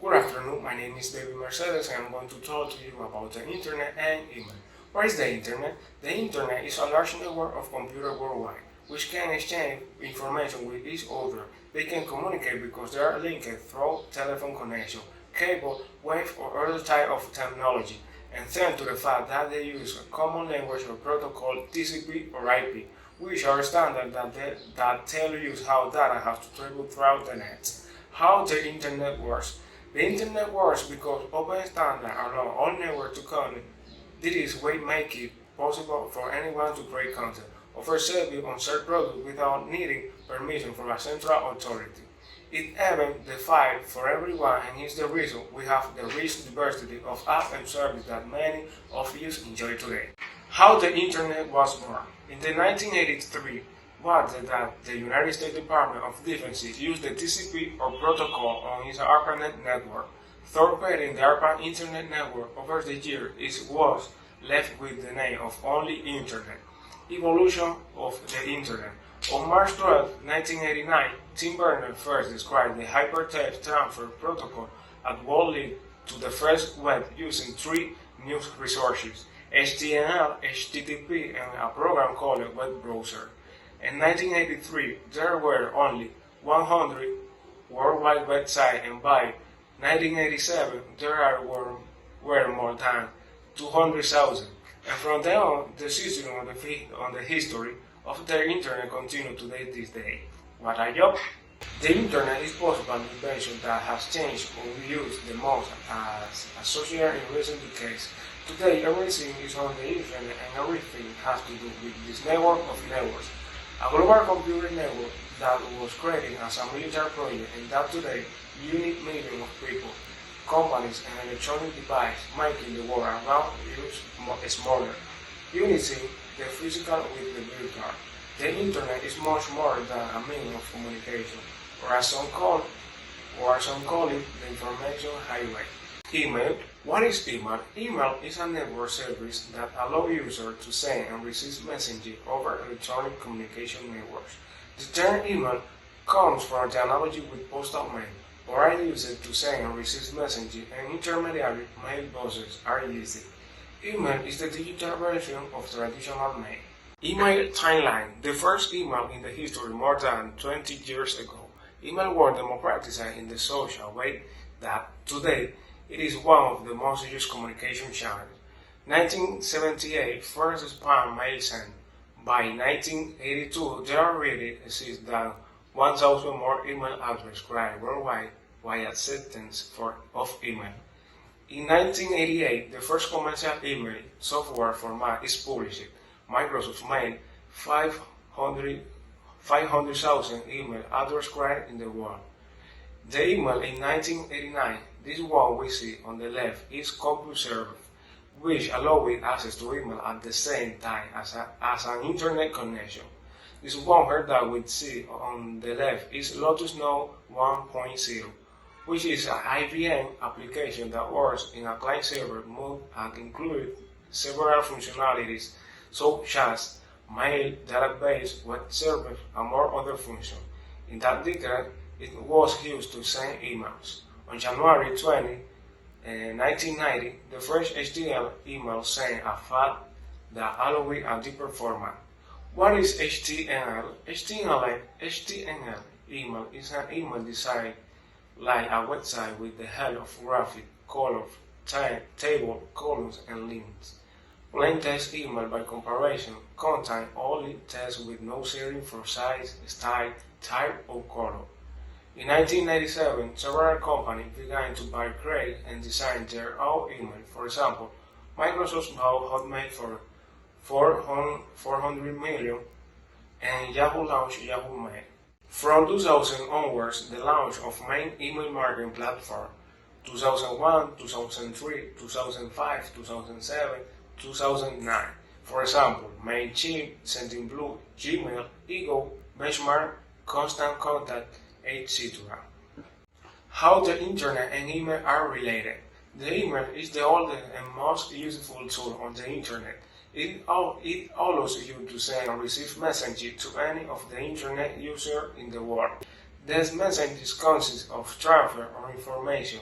Good afternoon, my name is David Mercedes and I'm going to talk to you about the Internet and email. What is the Internet? The Internet is a large network of computers worldwide, which can exchange information with each other. They can communicate because they are linked through telephone connection, cable, wave, or other type of technology, and thanks to the fact that they use a common language or protocol TCP or IP, which are standards that tell you how data has to travel throughout the net. How the Internet works. The Internet works because open standards allow all networks to connect. This way make it possible for anyone to create content, offer service on certain products without needing permission from a central authority. It even defined for everyone, and is the reason we have the rich diversity of apps and services that many of you enjoy today. How the Internet was born. In the 1983, was that the United States Department of Defense used the TCP or protocol on its ARPANET network. Through creating the ARPANET Internet Network over the years, it was left with the name of only Internet. Evolution of the Internet. On March 12, 1989, Tim Berners first described the hypertext transfer protocol and what led to the first web using three news resources: HTML, HTTP, and a program called a web browser. In 1983, there were only 100 worldwide websites, and by 1987, there were more than 200,000. And from then on, the system on the history of the Internet continues to this day. What I job? The Internet is possible an invention that has changed what we use the most as associated in recent decades. Today, everything is on the Internet and everything has to do with this network of networks. A global computer network that was created as a military project and that today unique millions of people, companies, and electronic devices making the world around use smaller, unity the physical with the virtual. The Internet is much more than a means of communication, or as some call it, the information highway. Email. What is email? Email is a network service that allows users to send and receive messages over electronic communication networks. The term email comes from the analogy with postal mail, or are used to send and receive messages, and intermediary mailboxes are used. Email is the digital version of traditional mail. Email timeline. The first email in the history more than 20 years ago. Email was democratized in the social way that today it is one of the most used communication channels. 1978, first spam mail sent. By 1982, there already exist than 1,000 more email addresses created worldwide via acceptance of email. In 1988, the first commercial email software format is published. Microsoft made 500,000 email addresses created in the world. The email in 1989, this one we see on the left, is CompuServe, which allows access to email at the same time as an internet connection. This one here that we see on the left is Lotus Note 1.0, which is an IBM application that works in a client-server mode and includes several functionalities such as mail, database, web server, and more other functions. In that decade, it was used to send emails. On January 20, 1990, the first HTML email sent a file that allowed a deeper format. What is HTML? HTML email is an email designed like a website with the help of graphic, colors, table, columns, and links. Plain text email, by comparison, contain only text with no setting for size, style, type, or color. In 1997, several companies began to buy, create, and design their own email. For example, Microsoft bought Hotmail for $400 million, and Yahoo launched Yahoo Mail. From 2000 onwards, the launch of main email marketing platform, 2001, 2003, 2005, 2007, 2009. For example, MailChimp, Sendinblue, Gmail, Ego, Benchmark, Constant Contact, etc. How the Internet and email are related. The email is the oldest and most useful tool on the Internet. It allows you to send and receive messages to any of the Internet users in the world. These messages consist of transfer of information